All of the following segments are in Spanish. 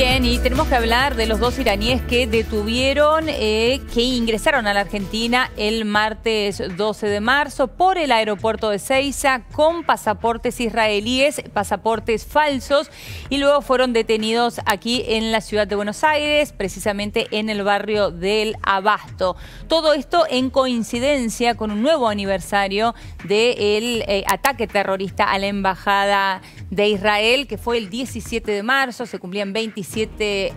Bien, y tenemos que hablar de los dos iraníes que detuvieron, que ingresaron a la Argentina el martes 12 de marzo por el aeropuerto de Ezeiza con pasaportes israelíes, pasaportes falsos, y luego fueron detenidos aquí en la ciudad de Buenos Aires, precisamente en el barrio del Abasto. Todo esto en coincidencia con un nuevo aniversario del ataque terrorista a la embajada de Israel, que fue el 17 de marzo, se cumplían 27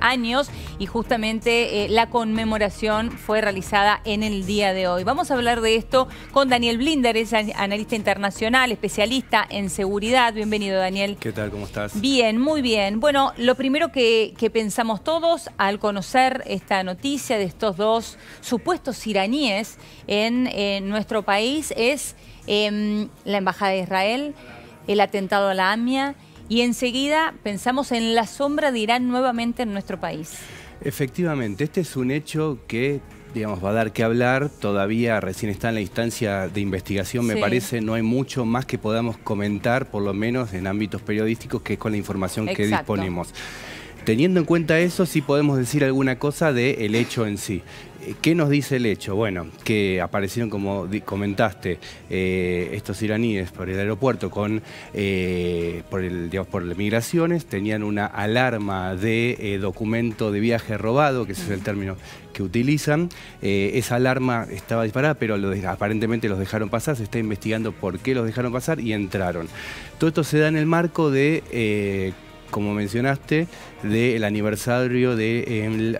años y justamente la conmemoración fue realizada en el día de hoy. Vamos a hablar de esto con Daniel Blinder, es analista internacional, especialista en seguridad. Bienvenido, Daniel. ¿Qué tal? ¿Cómo estás? Bien, muy bien. Bueno, lo primero que pensamos todos al conocer esta noticia de estos dos supuestos iraníes en nuestro país es la embajada de Israel, el atentado a la AMIA, y enseguida pensamos en la sombra de Irán nuevamente en nuestro país. Efectivamente, este es un hecho que, digamos, va a dar que hablar. Todavía recién está en la instancia de investigación, me parece. No hay mucho más que podamos comentar, por lo menos en ámbitos periodísticos, que es con la información que disponemos. Teniendo en cuenta eso, sí podemos decir alguna cosa del hecho en sí. ¿Qué nos dice el hecho? Bueno, que aparecieron, como comentaste, estos iraníes por el aeropuerto por las migraciones, tenían una alarma de documento de viaje robado, que ese es el término que utilizan. Esa alarma estaba disparada, pero aparentemente los dejaron pasar. Se está investigando por qué los dejaron pasar y entraron. Todo esto se da en el marco de... como mencionaste, del aniversario del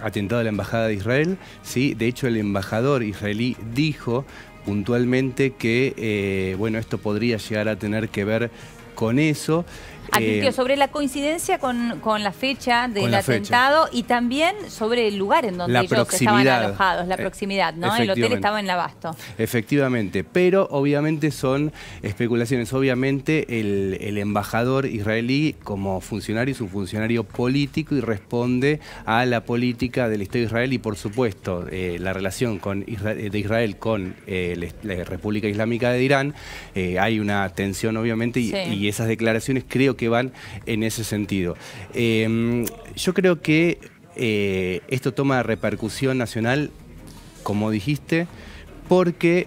atentado a la Embajada de Israel. ¿Sí? De hecho, el embajador israelí dijo puntualmente que bueno, esto podría llegar a tener que ver con eso. Advirtió sobre la coincidencia con la fecha del atentado y también sobre el lugar en donde ellos estaban alojados, la proximidad, ¿no? El hotel estaba en el Abasto. Efectivamente, pero obviamente son especulaciones. Obviamente el embajador israelí como funcionario es un funcionario político y responde a la política del Estado de Israel y, por supuesto, la relación de Israel con la República Islámica de Irán. Hay una tensión, obviamente, y esas declaraciones creo que van en ese sentido. Yo creo que esto toma repercusión nacional, como dijiste, porque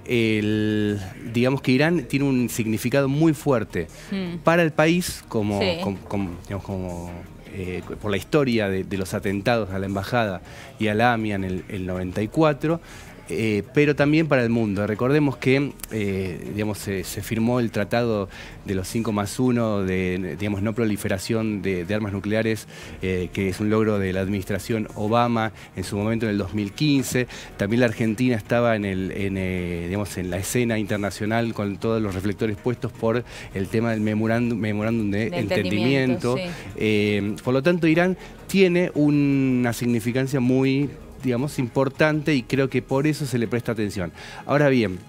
digamos que Irán tiene un significado muy fuerte para el país, por la historia de los atentados a la embajada y a la AMIA en el 94. Pero también para el mundo. Recordemos que digamos, se firmó el tratado de los 5+1 de, digamos, no proliferación de armas nucleares, que es un logro de la administración Obama en su momento en el 2015. También la Argentina estaba digamos, en la escena internacional con todos los reflectores puestos por el tema del memorándum de entendimiento. Por lo tanto, Irán tiene una significancia muy, digamos, importante, y creo que por eso se le presta atención. Ahora bien,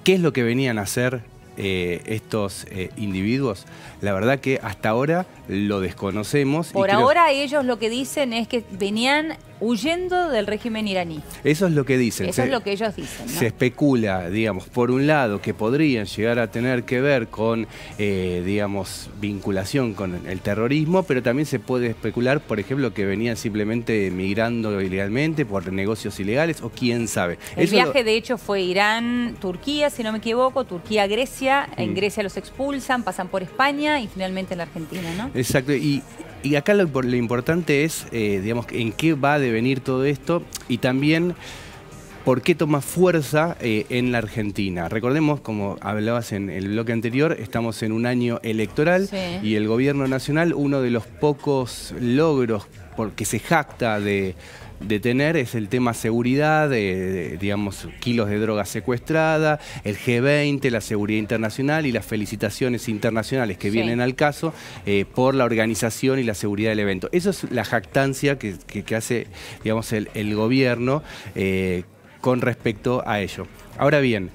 ¿qué es lo que venían a hacer estos individuos? La verdad que hasta ahora lo desconocemos. Por ahora ellos lo que dicen es que venían huyendo del régimen iraní. Eso es lo que dicen. Eso es lo que ellos dicen, ¿no? Se especula, digamos, por un lado, que podrían llegar a tener que ver con, digamos, vinculación con el terrorismo, pero también se puede especular, por ejemplo, que venían simplemente migrando ilegalmente por negocios ilegales, o quién sabe. El viaje, de hecho, fue Irán-Turquía, si no me equivoco, Turquía-Grecia. En Grecia los expulsan, pasan por España y finalmente en la Argentina, ¿no? Exacto. Y acá lo importante es, digamos, en qué va a devenir todo esto, y también por qué toma fuerza en la Argentina. Recordemos, como hablabas en el bloque anterior, estamos en un año electoral y el gobierno nacional, uno de los pocos logros porque se jacta de tener es el tema seguridad, digamos, kilos de droga secuestrada, el G20, la seguridad internacional y las felicitaciones internacionales que vienen al caso por la organización y la seguridad del evento. Eso es la jactancia que hace, digamos, el gobierno con respecto a ello. Ahora bien,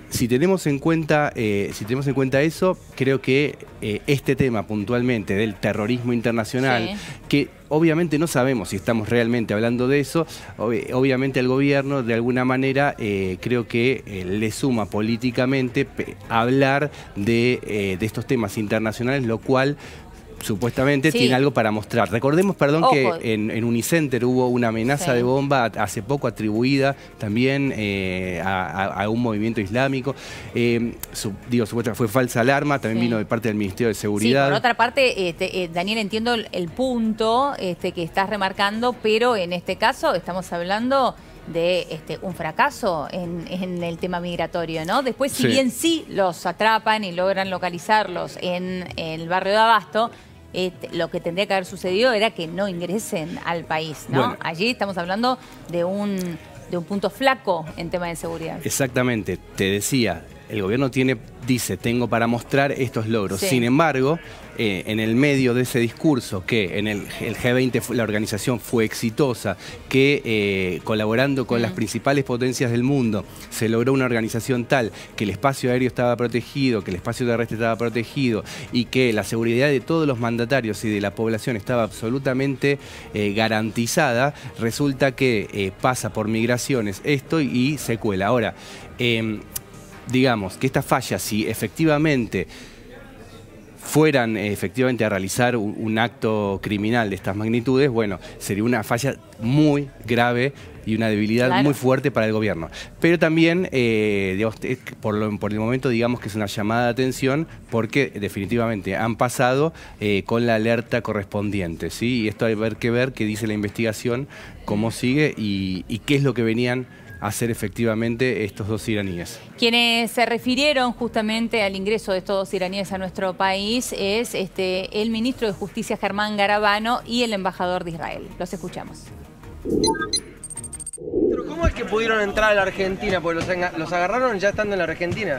si tenemos en cuenta eso, creo que este tema puntualmente del terrorismo internacional, que obviamente no sabemos si estamos realmente hablando de eso, obviamente al gobierno de alguna manera creo que le suma políticamente hablar de estos temas internacionales, lo cual supuestamente Sí. tiene algo para mostrar. Recordemos, perdón, Ojo. que en Unicenter hubo una amenaza Sí. de bomba hace poco atribuida también a un movimiento islámico. Supuestamente fue falsa alarma, también Sí. vino de parte del Ministerio de Sí, Seguridad. por otra parte, Daniel, entiendo el punto que estás remarcando, pero en este caso estamos hablando de un fracaso en el tema migratorio, ¿no? Después, si Sí. bien sí los atrapan y logran localizarlos en el barrio de Abasto, lo que tendría que haber sucedido era que no ingresen al país, ¿no? Bueno. Allí estamos hablando de un punto flaco en tema de seguridad. Exactamente, te decía, el gobierno dice, tengo para mostrar estos logros. Sí. Sin embargo, en el medio de ese discurso, que en el G20 la organización fue exitosa, que colaborando con las principales potencias del mundo, se logró una organización tal que el espacio aéreo estaba protegido, que el espacio terrestre estaba protegido y que la seguridad de todos los mandatarios y de la población estaba absolutamente garantizada, resulta que pasa por migraciones esto y se cuela. Ahora, digamos que esta falla, si efectivamente fueran a realizar un acto criminal de estas magnitudes, bueno, sería una falla muy grave y una debilidad Claro. muy fuerte para el gobierno. Pero también, digamos, por el momento, digamos que es una llamada de atención porque definitivamente han pasado con la alerta correspondiente, ¿sí? Y esto hay que ver qué dice la investigación, cómo sigue y qué es lo que venían a hacer efectivamente estos dos iraníes. Quienes se refirieron justamente al ingreso de estos dos iraníes a nuestro país es el ministro de Justicia Germán Garabano y el embajador de Israel. Los escuchamos. Pero ¿cómo es que pudieron entrar a la Argentina? Porque los agarraron ya estando en la Argentina.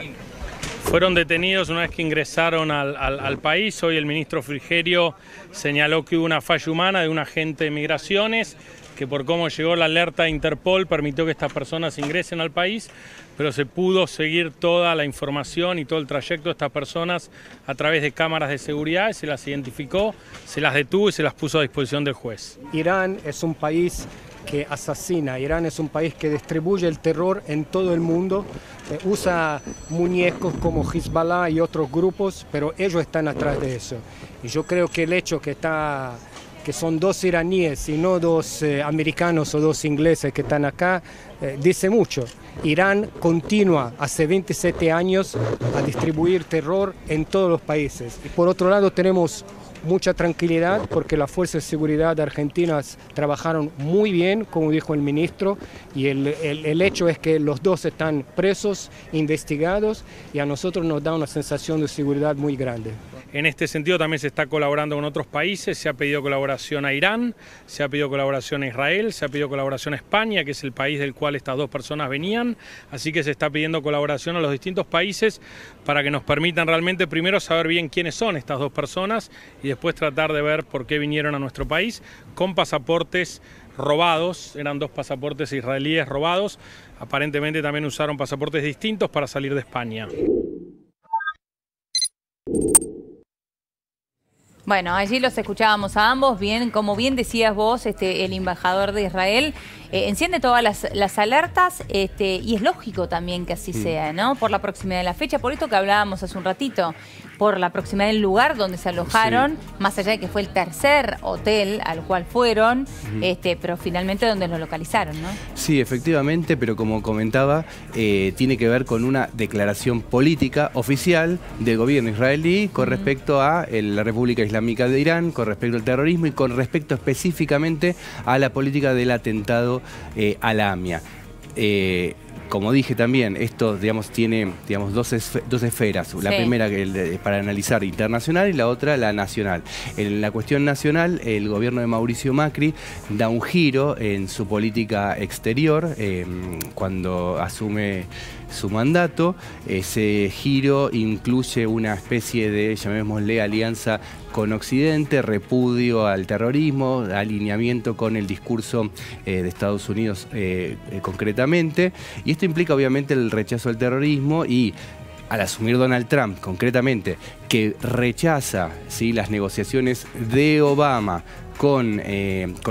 Fueron detenidos una vez que ingresaron al país. Hoy el ministro Frigerio señaló que hubo una falla humana de un agente de migraciones que por cómo llegó la alerta de Interpol permitió que estas personas ingresen al país, pero se pudo seguir toda la información y todo el trayecto de estas personas a través de cámaras de seguridad, se las identificó, se las detuvo y se las puso a disposición del juez. Irán es un país que asesina, Irán es un país que distribuye el terror en todo el mundo, usa muñecos como Hezbollah y otros grupos, pero ellos están atrás de eso. Y yo creo que el hecho que son dos iraníes y no dos americanos o dos ingleses que están acá, dice mucho. Irán continúa hace 27 años a distribuir terror en todos los países. Y por otro lado tenemos mucha tranquilidad porque las fuerzas de seguridad argentinas trabajaron muy bien, como dijo el ministro, y el hecho es que los dos están presos, investigados, y a nosotros nos da una sensación de seguridad muy grande. En este sentido también se está colaborando con otros países, se ha pedido colaboración a Irán, se ha pedido colaboración a Israel, se ha pedido colaboración a España, que es el país del cual estas dos personas venían, así que se está pidiendo colaboración a los distintos países para que nos permitan realmente primero saber bien quiénes son estas dos personas y después tratar de ver por qué vinieron a nuestro país con pasaportes robados, eran dos pasaportes israelíes robados, aparentemente también usaron pasaportes distintos para salir de España. Bueno, allí los escuchábamos a ambos, bien, como bien decías vos, el embajador de Israel, enciende todas las alertas y es lógico también que así sea, ¿no? Por la proximidad de la fecha, por esto que hablábamos hace un ratito, por la proximidad del lugar donde se alojaron, más allá de que fue el tercer hotel al cual fueron, pero finalmente donde los localizaron, ¿no? Sí, efectivamente, pero como comentaba, tiene que ver con una declaración política oficial del gobierno israelí con respecto a la República Islámica de Irán, con respecto al terrorismo y con respecto específicamente a la política del atentado a la AMIA. Como dije también, esto tiene dos esferas. La primera para analizar internacional y la otra la nacional. En la cuestión nacional, el gobierno de Mauricio Macri da un giro en su política exterior cuando asume su mandato. Ese giro incluye una especie de, llamémosle, alianza con Occidente, repudio al terrorismo, alineamiento con el discurso de Estados Unidos concretamente. Y esto implica obviamente el rechazo al terrorismo y al asumir Donald Trump concretamente que rechaza, ¿sí?, las negociaciones de Obama con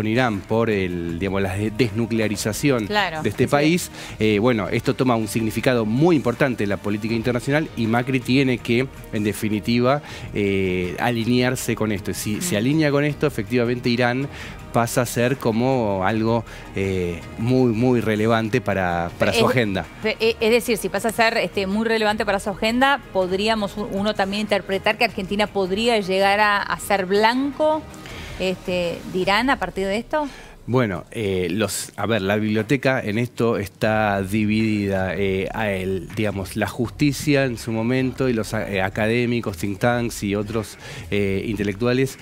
Irán por la desnuclearización de este país, bueno, esto toma un significado muy importante en la política internacional y Macri tiene que, en definitiva, alinearse con esto. Si se alinea con esto, efectivamente Irán pasa a ser como algo muy relevante para su agenda. Es decir, si pasa a ser muy relevante para su agenda, podríamos uno también interpretar que Argentina podría llegar a ser blanco de Irán a partir de esto. Bueno, la biblioteca en esto está dividida. Digamos, la justicia en su momento y los académicos, think tanks y otros intelectuales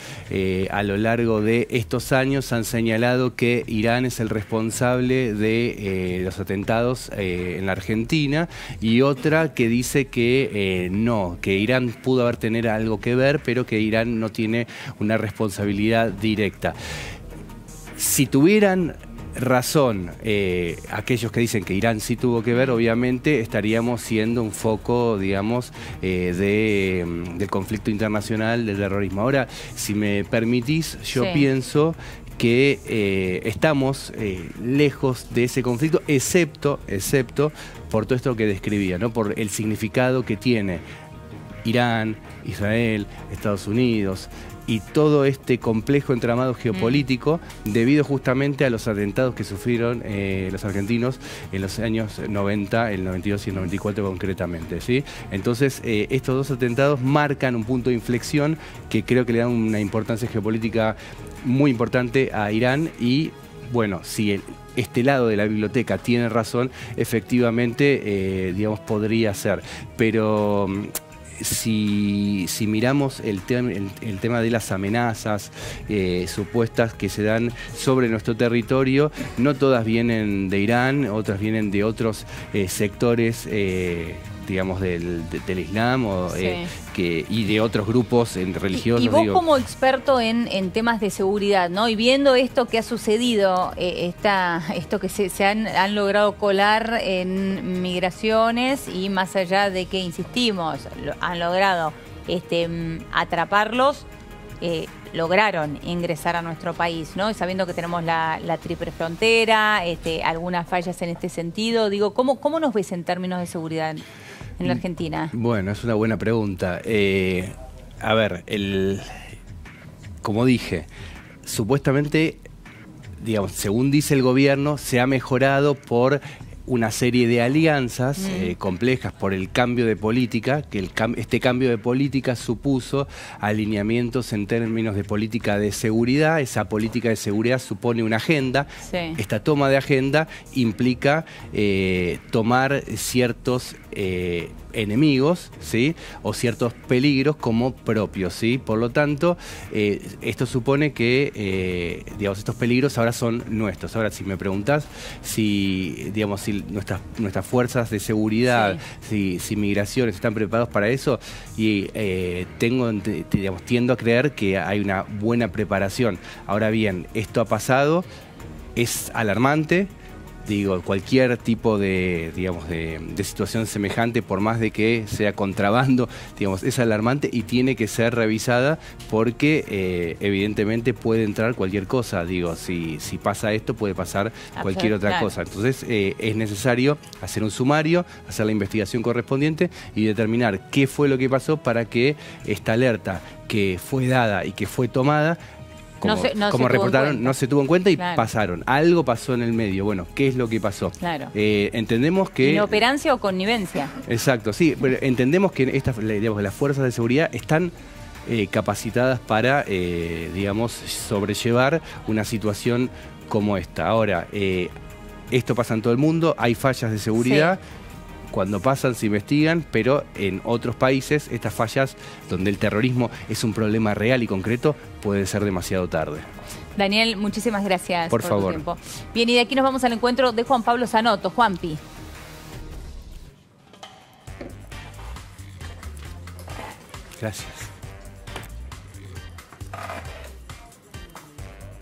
a lo largo de estos años han señalado que Irán es el responsable de los atentados en la Argentina, y otra que dice que no, que Irán pudo tener algo que ver, pero que Irán no tiene una responsabilidad directa. Si tuvieran razón aquellos que dicen que Irán sí tuvo que ver, obviamente estaríamos siendo un foco, digamos, del conflicto internacional, del terrorismo. Ahora, si me permitís, yo pienso que estamos lejos de ese conflicto, excepto por todo esto que describía, ¿no? Por el significado que tiene Irán, Israel, Estados Unidos y todo este complejo entramado geopolítico debido justamente a los atentados que sufrieron los argentinos en los años 90, el 92 y el 94 concretamente, ¿sí? Entonces, estos dos atentados marcan un punto de inflexión que creo que le dan una importancia geopolítica muy importante a Irán y, bueno, si este lado de la biblioteca tiene razón, efectivamente, digamos, podría ser. Pero si miramos el tema de las amenazas supuestas que se dan sobre nuestro territorio, no todas vienen de Irán, otras vienen de otros sectores, digamos, del Islam y de otros grupos religiosos. Y vos como experto en temas de seguridad, ¿no? Y viendo esto que ha sucedido, esto que se han logrado colar en migraciones y más allá de que, insistimos, han logrado atraparlos, lograron ingresar a nuestro país, ¿no? Y sabiendo que tenemos la triple frontera, algunas fallas en este sentido, digo, ¿cómo nos ves en términos de seguridad en la Argentina? Bueno, es una buena pregunta. A ver, como dije, supuestamente, digamos, según dice el gobierno, se ha mejorado por una serie de alianzas complejas por el cambio de política, que este cambio de política supuso alineamientos en términos de política de seguridad. Esa política de seguridad supone una agenda. Esta toma de agenda implica tomar ciertos enemigos, ¿sí? O ciertos peligros como propios, ¿sí? Por lo tanto, esto supone que, digamos, estos peligros ahora son nuestros. Ahora, si me preguntás si, digamos, si nuestras fuerzas de seguridad, si migraciones están preparados para eso, y tiendo a creer que hay una buena preparación. Ahora bien, esto ha pasado, es alarmante. Digo, cualquier tipo de situación semejante, por más de que sea contrabando, digamos, es alarmante y tiene que ser revisada porque evidentemente puede entrar cualquier cosa. Digo, si pasa esto, puede pasar cualquier otra cosa. Entonces es necesario hacer un sumario, hacer la investigación correspondiente y determinar qué fue lo que pasó para que esta alerta que fue dada y que fue tomada, como reportaron, no se tuvo en cuenta y pasaron. Algo pasó en el medio. Bueno, ¿qué es lo que pasó? Entendemos que... ¿Inoperancia o connivencia? Exacto, sí. Pero entendemos que las fuerzas de seguridad están capacitadas para, digamos, sobrellevar una situación como esta. Ahora, esto pasa en todo el mundo, hay fallas de seguridad. Cuando pasan se investigan, pero en otros países estas fallas, donde el terrorismo es un problema real y concreto, puede ser demasiado tarde. Daniel, muchísimas gracias por favor. Tu tiempo. Bien, y de aquí nos vamos al encuentro de Juan Pablo Zanotto. Juanpi. Gracias.